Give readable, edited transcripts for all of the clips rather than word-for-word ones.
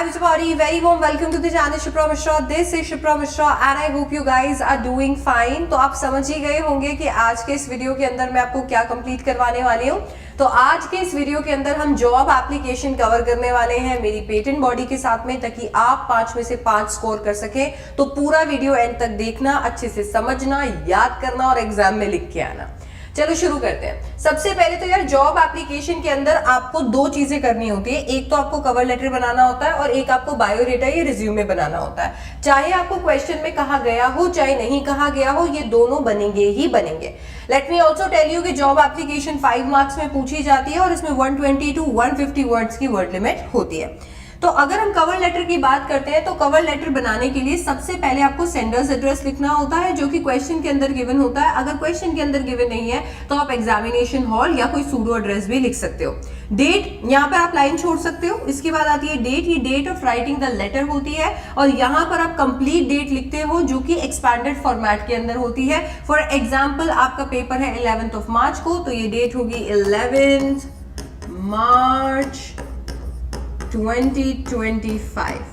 everybody, very warm welcome to the channel Shipra Mishra. This is Shipra Mishra and I hope you guys are doing fine. तो आप समझ ही गए होंगे कि आज के इस वीडियो के अंदर मैं आपको क्या कंप्लीट करवाने वाली हूँ. तो आज के इस वीडियो के अंदर हम जॉब एप्लीकेशन कवर करने वाले हैं मेरी पेटेंट बॉडी के साथ में, ताकि आप 5 में से 5 स्कोर कर सके. तो पूरा वीडियो एंड तक देखना, अच्छे से समझना, याद करना और एग्जाम में लिख के आना. चलो शुरू करते हैं. सबसे पहले तो यार जॉब एप्लीकेशन के अंदर आपको दो चीजें करनी होती है. एक तो आपको कवर लेटर बनाना होता है और एक आपको बायोडेटा या रिज्यूमे बनाना होता है. चाहे आपको क्वेश्चन में कहा गया हो चाहे नहीं कहा गया हो, ये दोनों बनेंगे ही बनेंगे. Let me also tell you कि जॉब एप्लीकेशन 5 मार्क्स में पूछी जाती है और इसमें 120 to 150 वर्ड्स की वर्ड लिमिट होती है. तो अगर हम कवर लेटर की बात करते हैं तो कवर लेटर बनाने के लिए सबसे पहले आपको सेंडर्स एड्रेस लिखना होता है, जो कि क्वेश्चन के अंदर गिवन होता है. अगर क्वेश्चन के अंदर गिवन नहीं है तो आप एग्जामिनेशन हॉल या कोई सूडो एड्रेस भी लिख सकते हो. डेट, यहाँ पर आप लाइन छोड़ सकते हो. इसके बाद आती है डेट. ये date of writing the letter होती है और यहाँ पर आप कंप्लीट डेट लिखते हो, जो कि एक्सपैंडेड फॉर्मेट के अंदर होती है. फॉर एग्जाम्पल आपका पेपर है 11th मार्च को, तो ये डेट होगी 11 मार्च 2025.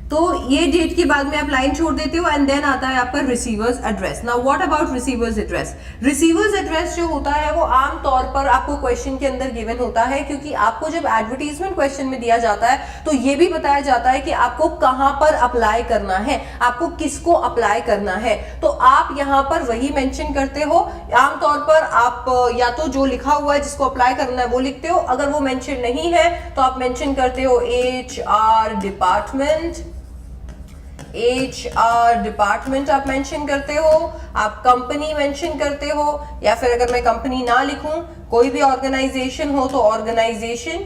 तो ये डेट के बाद में आप लाइन छोड़ देते हो एंड देन आता है आपका receiver's address. Now what about receiver's address? Receiver's address जो होता है वो आम तौर पर आपको क्वेश्चन के अंदर गिवन होता है, क्योंकि आपको जब एडवर्टीजमेंट क्वेश्चन में दिया जाता है तो ये भी बताया जाता है कि आपको कहां पर अप्लाई करना है, आपको किसको अप्लाई करना है. तो आप यहां पर वही मेंशन करते हो. आमतौर पर आप या तो जो लिखा हुआ है जिसको अप्लाई करना है वो लिखते हो. अगर वो मेंशन नहीं है तो आप मेंशन करते हो HR डिपार्टमेंट आप मेंशन करते हो. आप कंपनी मेंशन करते हो, या फिर अगर मैं कंपनी ना लिखूं, कोई भी ऑर्गेनाइजेशन हो तो ऑर्गेनाइजेशन.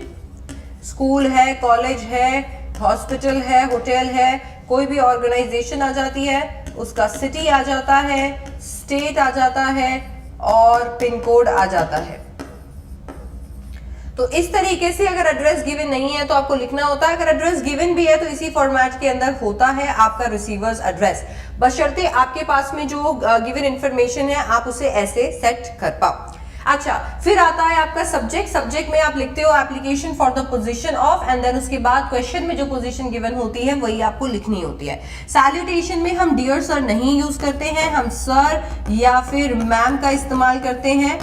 स्कूल है, कॉलेज है, हॉस्पिटल है, होटल है, कोई भी ऑर्गेनाइजेशन आ जाती है. उसका सिटी आ जाता है, स्टेट आ जाता है और पिन कोड आ जाता है. तो इस तरीके से अगर एड्रेस गिवन नहीं है तो आपको लिखना होता है. अगर एड्रेस गिवन भी है तो इसी फॉर्मेट के अंदर होता है आपका रिसीवर्स एड्रेस, बशर्ते आपके पास में जो गिवन इंफॉर्मेशन है आप उसे ऐसे सेट कर पाओ. अच्छा, फिर आता है आपका सब्जेक्ट. सब्जेक्ट में आप लिखते हो application for the position of, and then उसके बाद क्वेश्चन में जो पोजीशन गिवन होती है वही आपको लिखनी होती है. सैल्यूटेशन में हम डियर सर नहीं यूज करते हैं, हम सर या फिर मैम का इस्तेमाल करते हैं.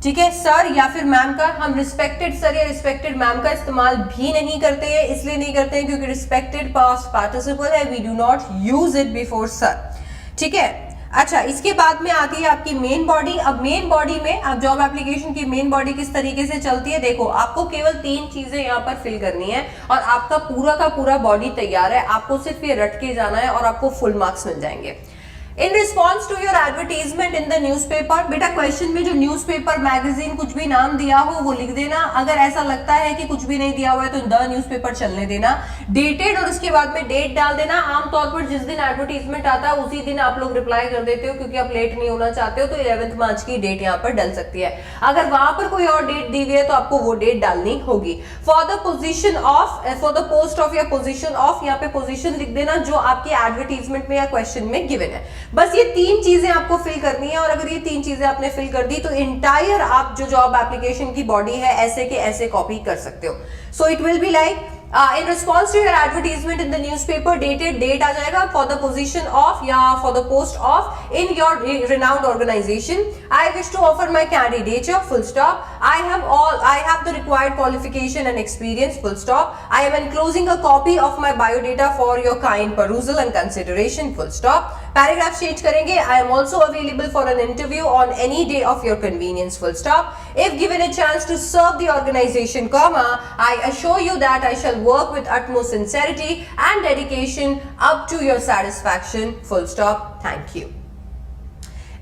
ठीक है, सर या फिर मैम का. हम रिस्पेक्टेड सर या रिस्पेक्टेड मैम का इस्तेमाल भी नहीं करते हैं. इसलिए नहीं करते हैं क्योंकि रिस्पेक्टेड पास्ट पार्टिसिपल है, we do not use it before sir. ठीक है. अच्छा, इसके बाद में आती है आपकी मेन बॉडी. अब मेन बॉडी में आप जॉब एप्लीकेशन की मेन बॉडी किस तरीके से चलती है, देखो आपको केवल 3 चीजें यहाँ पर फिल करनी है और आपका पूरा का पूरा बॉडी तैयार है. आपको सिर्फ ये रट के जाना है और आपको फुल मार्क्स मिल जाएंगे. In response to your advertisement in the newspaper. बेटा क्वेश्चन में जो न्यूज़पेपर, मैगजीन कुछ भी नाम दिया हो वो लिख देना. अगर ऐसा लगता है कि कुछ भी नहीं दिया हुआ है तो द न्यूज़पेपर चलने देना. डेटेड और उसके बाद में डेट डाल देना. आमतौर पर जिस दिन एडवर्टीजमेंट आता है उसी दिन आप लोग रिप्लाई कर देते हो, क्योंकि आप लेट नहीं होना चाहते हो. तो 11 मार्च की डेट यहाँ पर डल सकती है. अगर वहां पर कोई और डेट दी हुई है तो आपको वो डेट डालनी होगी. For the position of, for the post of या पोजिशन ऑफ, यहाँ पे पोजिशन लिख देना जो आपकी एडवर्टीजमेंट में या क्वेश्चन में गिवन है. बस ये 3 चीजें आपको फिल करनी है और अगर ये 3 चीजें आपने फिल कर दी तो इंटायर आप जो जॉब एप्लीकेशन की बॉडी है ऐसे के ऐसे कॉपी कर सकते हो. So it will be like in response to your advertisement in the newspaper, dated, date आ जाएगा. for the position of या for the post of in your renowned organization. I wish to offer my candidature, full stop. I have the required qualification and experience, full stop. I am enclosing a copy of my biodata for your kind perusal and consideration, full stop. Paragraph change करेंगे. I am also available for an interview on any day of your convenience, full stop. If given a chance to serve the organization, comma, I assure you that I shall work with utmost sincerity and dedication up to your satisfaction, full stop. Thank you.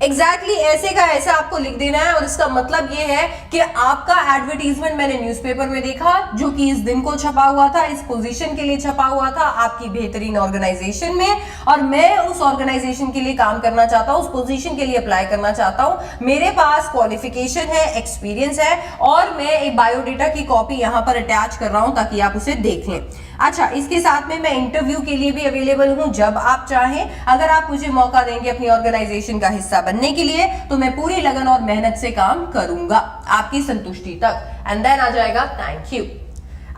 Exactly ऐसे का ऐसा आपको लिख देना है. और इसका मतलब ये है कि आपका एडवर्टीजमेंट मैंने न्यूज़पेपर में देखा, जो कि इस दिन को छपा हुआ था, इस पोजीशन के लिए छपा हुआ था आपकी बेहतरीन ऑर्गेनाइजेशन में, और मैं उस ऑर्गेनाइजेशन के लिए काम करना चाहता हूं, उस पोजीशन के लिए अप्लाई करना चाहता हूं. मेरे पास क्वालिफिकेशन है, एक्सपीरियंस है और मैं एक बायोडेटा की कॉपी यहां पर अटैच कर रहा हूं ताकि आप उसे देख लें. अच्छा, इसके साथ में मैं इंटरव्यू के लिए भी अवेलेबल हूं जब आप चाहें. अगर आप मुझे मौका देंगे अपनी ऑर्गेनाइजेशन का हिस्सा बनने के लिए तो मैं पूरी लगन और मेहनत से काम करूंगा आपकी संतुष्टि तक. एंड देन आ जाएगा थैंक यू.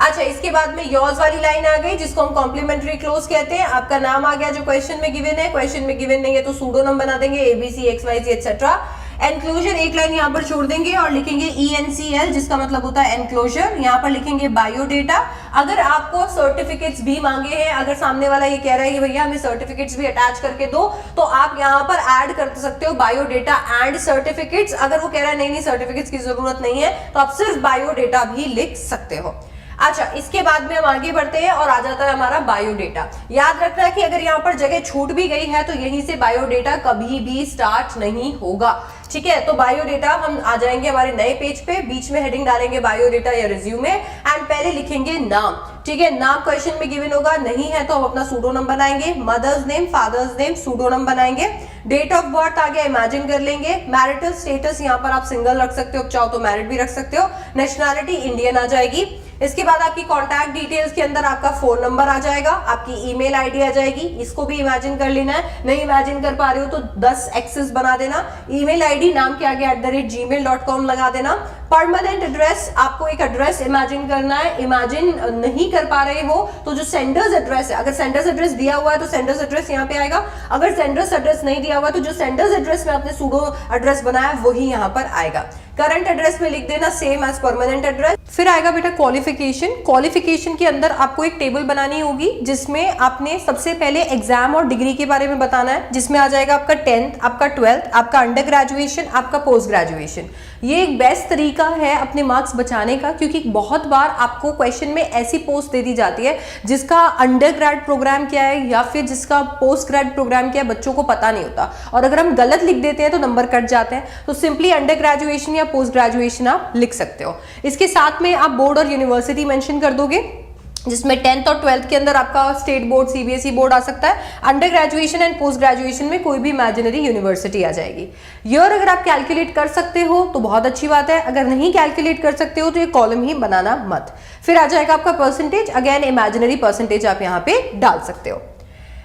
अच्छा, इसके बाद में योर्स वाली लाइन आ गई जिसको हम कॉम्प्लीमेंट्री क्लोज कहते हैं। आपका नाम आ गया जो क्वेश्चन में गिवन है, क्वेश्चन में गिवन नहीं है तो सूडोनम बना देंगे ABC XYZ एक्सेट्रा। एनक्लोजर एक लाइन यहाँ पर छोड़ देंगे और लिखेंगे ENCL जिसका मतलब होता है एनक्लोजर। यहाँ पर लिखेंगे बायोडेटा। अगर आपको सर्टिफिकेट्स भी मांगे हैं, अगर सामने वाला ये कह रहा है कि भैया हमें सर्टिफिकेट्स भी अटैच करके दो, तो आप यहाँ पर ऐड कर सकते हो बायोडेटा एंड सर्टिफिकेट्स। अगर वो कह रहा है नहीं सर्टिफिकेट्स की जरूरत नहीं है तो आप सिर्फ बायोडेटा भी लिख सकते हो। अच्छा, इसके बाद में हम आगे बढ़ते हैं और आ जाता है हमारा बायोडेटा। याद रखना है कि अगर यहाँ पर जगह छूट भी गई है तो यहीं से बायोडेटा कभी भी स्टार्ट नहीं होगा। ठीक है, तो बायोडेटा हम आ जाएंगे हमारे नए पेज पे, बीच में हेडिंग डालेंगे बायोडेटा या रिज्यूमे एंड पहले लिखेंगे नाम। ठीक है, नाम क्वेश्चन में गिवन होगा, नहीं है तो हम अपना सूडोनम बनाएंगे। Mother's name, father's name, pseudonym बनाएंगे। डेट ऑफ बर्थ आ गया, इमेजिन कर लेंगे। मैरिटल स्टेटस यहाँ पर आप सिंगल रख सकते हो, चाहो तो मैरिड भी रख सकते हो। नेशनैलिटी इंडियन आ जाएगी। इसके बाद आपकी कॉन्टैक्ट डिटेल्स के अंदर आपका फोन नंबर आ जाएगा, आपकी ईमेल आईडी आ जाएगी। इसको भी इमेजिन कर लेना है, नहीं इमेजिन कर पा रहे हो तो 10 एक्सेस बना देना। ईमेल आईडी नाम के आगे @gmail.com लगा देना। परमानेंट एड्रेस, आपको एक एड्रेस इमेजिन करना है। इमेजिन नहीं कर पा रहे हो तो जो सेंडर्स एड्रेस है, अगर सेंडर्स एड्रेस दिया हुआ है तो सेंडर्स एड्रेस यहाँ पे आएगा। अगर सेंडर्स एड्रेस नहीं दिया हुआ है तो जो सेंडर्स एड्रेस में आपने सूडो एड्रेस बनाया वही यहाँ पर आएगा। करंट एड्रेस में लिख देना सेम एज परमानेंट एड्रेस। फिर आएगा बेटा क्वालिफिकेशन। क्वालिफिकेशन के अंदर आपको एक टेबल बनानी होगी जिसमें आपने सबसे पहले एग्जाम और डिग्री के बारे में बताना है, जिसमें आ जाएगा आपका 10th, आपका 12th, आपका अंडर ग्रेजुएशन, आपका पोस्ट ग्रेजुएशन। ये एक बेस्ट तरीका है अपने मार्क्स बचाने का, क्योंकि बहुत बार आपको क्वेश्चन में ऐसी पोस्ट दे दी जाती है जिसका अंडर ग्रेड प्रोग्राम क्या है या फिर जिसका पोस्ट ग्रेड प्रोग्राम क्या है बच्चों को पता नहीं होता, और अगर हम गलत लिख देते हैं तो नंबर कट जाते हैं। तो सिंपली अंडर ग्रेजुएशन या पोस्ट ग्रेजुएशन आप लिख सकते हो। इसके साथ में आप बोर्ड और यूनिवर्सिटी मेंशन कर दोगे, जिसमें 10th और 12th के अंदर आपका स्टेट बोर्ड, CBSE बोर्ड आ सकता है। Under graduation and post graduation में कोई भी इमेजिनरी यूनिवर्सिटी आ जाएगी। ईयर अगर आप कैलकुलेट कर सकते हो तो बहुत अच्छी बात है, अगर नहीं कैलकुलेट कर सकते हो तो ये कॉलम ही बनाना मत। फिर आ जाएगा आपका परसेंटेज, अगेन इमेजिनरी परसेंटेज आप यहाँ पे डाल सकते हो।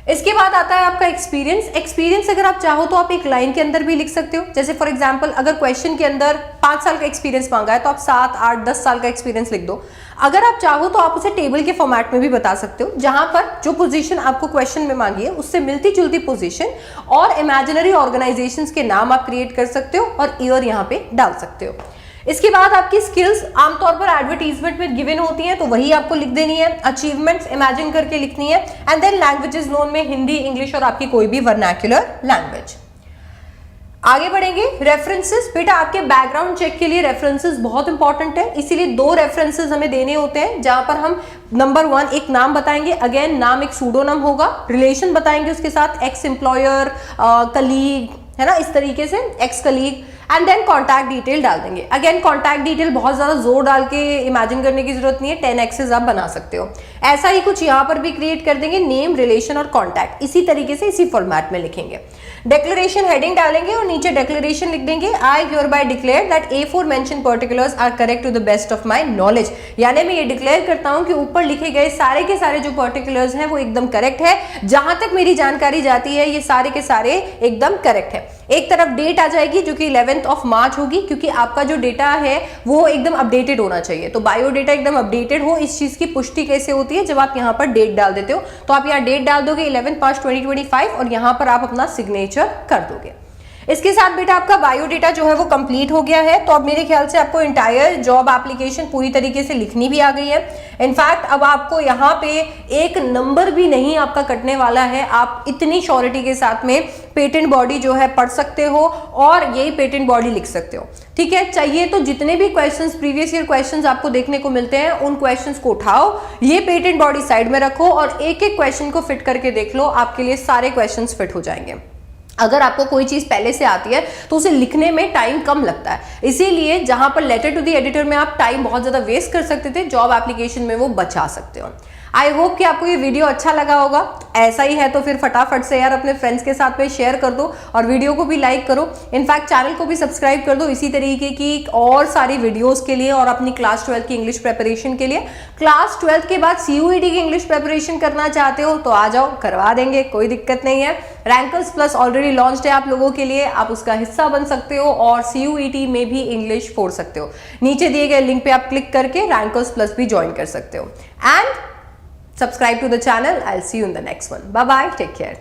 इसके बाद आता है आपका एक्सपीरियंस। एक्सपीरियंस अगर आप चाहो तो आप एक लाइन के अंदर भी लिख सकते हो। जैसे फॉर एग्जांपल अगर क्वेश्चन के अंदर 5 साल का एक्सपीरियंस मांगा है तो आप 7, 8, 10 साल का एक्सपीरियंस लिख दो। अगर आप चाहो तो आप उसे टेबल के फॉर्मेट में भी बता सकते हो, जहां पर जो पोजीशन आपको क्वेश्चन में मांगी है उससे मिलती जुलती पोजीशन और इमेजिनरी ऑर्गेनाइजेशंस के नाम आप क्रिएट कर सकते हो और ईयर यहाँ पे डाल सकते हो। इसके बाद आपकी स्किल्स आमतौर पर एडवर्टीजमेंट में गिवन होती हैं तो वही आपको लिख देनी है। अचीवमेंट्स इमेजिन करके लिखनी है। एंड देन लैंग्वेजेस नोन में हिंदी, इंग्लिश और आपकी कोई भी वर्नाक्युलर लैंग्वेज। आगे बढ़ेंगे, रेफरेंसेस। बेटा आपके बैकग्राउंड चेक के लिए रेफरेंसेस बहुत इंपॉर्टेंट है, इसीलिए 2 रेफरेंसेस हमें देने होते हैं, जहां पर हम नंबर 1 एक नाम बताएंगे, अगेन नाम एक सूडोनम होगा, रिलेशन बताएंगे उसके साथ, एक्स एम्प्लॉयर, कलीग, है ना, इस तरीके से ex colleague, and then contact detail डाल देंगे। अगेन कॉन्टैक्ट डिटेल बहुत ज्यादा जोर डाल के इमेजिन करने की जरूरत नहीं है, 10 एक्सेस आप बना सकते हो। ऐसा ही कुछ यहाँ पर भी क्रिएट कर देंगे, नेम, रिलेशन और कॉन्टैक्ट, इसी तरीके से इसी फॉर्मेट में लिखेंगे। डिक्लेरेशन हेडिंग डालेंगे और नीचे डिक्लेरेशन लिख देंगे, आई hereby declare that A4 mentioned particulars are correct to the best of my knowledge। यानी मैं ये डिक्लेयर करता हूं कि ऊपर लिखे गए सारे के सारे जो पर्टिकुलर्स हैं वो एकदम करेक्ट है, जहां तक मेरी जानकारी जाती है ये सारे के सारे एकदम करेक्ट है। एक तरफ डेट आ जाएगी जो कि 11th of March होगी, क्योंकि आपका जो डेटा है वो एकदम अपडेटेड होना चाहिए। तो बायोडेटा एकदम अपडेटेड हो, इस चीज की पुष्टि कैसे होती है, जब आप यहाँ पर डेट डाल देते हो। तो आप यहाँ डेट डाल दोगे 11 March 2025 और यहाँ पर आप अपना सिग्नेचर कर दोगे। इसके साथ बेटा आपका बायोडेटा जो है वो कंप्लीट हो गया है। तो अब मेरे ख्याल से आपको इंटायर जॉब एप्लीकेशन पूरी तरीके से लिखनी भी आ गई है। इनफैक्ट अब आपको यहाँ पे एक नंबर भी नहीं आपका कटने वाला है। आप इतनी श्योरिटी के साथ में पेटेंट बॉडी जो है पढ़ सकते हो और यही पेटेंट बॉडी लिख सकते हो। ठीक है, चाहिए तो जितने भी क्वेश्चंस, प्रीवियस ईयर क्वेश्चंस आपको देखने को मिलते हैं, उन क्वेश्चंस को उठाओ, ये पेटेंट बॉडी साइड में रखो और एक एक क्वेश्चन को फिट करके देख लो, आपके लिए सारे क्वेश्चंस फिट हो जाएंगे। अगर आपको कोई चीज पहले से आती है तो उसे लिखने में टाइम कम लगता है, इसीलिए जहां पर लेटर टू द एडिटर में आप टाइम बहुत ज्यादा वेस्ट कर सकते थे, जॉब एप्लीकेशन में वो बचा सकते हो। आई होप कि आपको ये वीडियो अच्छा लगा होगा। ऐसा ही है तो फिर फटाफट से यार अपने फ्रेंड्स के साथ में शेयर कर दो और वीडियो को भी लाइक करो। इनफैक्ट चैनल को भी सब्सक्राइब कर दो इसी तरीके की और सारी वीडियोस के लिए और अपनी क्लास 12 की इंग्लिश प्रिपरेशन के लिए। क्लास 12 के बाद CUET की इंग्लिश प्रिपरेशन करना चाहते हो तो आ जाओ, करवा देंगे, कोई दिक्कत नहीं है। रैंकर्स प्लस ऑलरेडी लॉन्च्ड है आप लोगों के लिए, आप उसका हिस्सा बन सकते हो और CUET में भी इंग्लिश फोड़ सकते हो। नीचे दिए गए लिंक पे आप क्लिक करके रैंकर्स प्लस भी ज्वाइन कर सकते हो। And subscribe to the channel. I'll see you in the next one. Bye bye. Take care.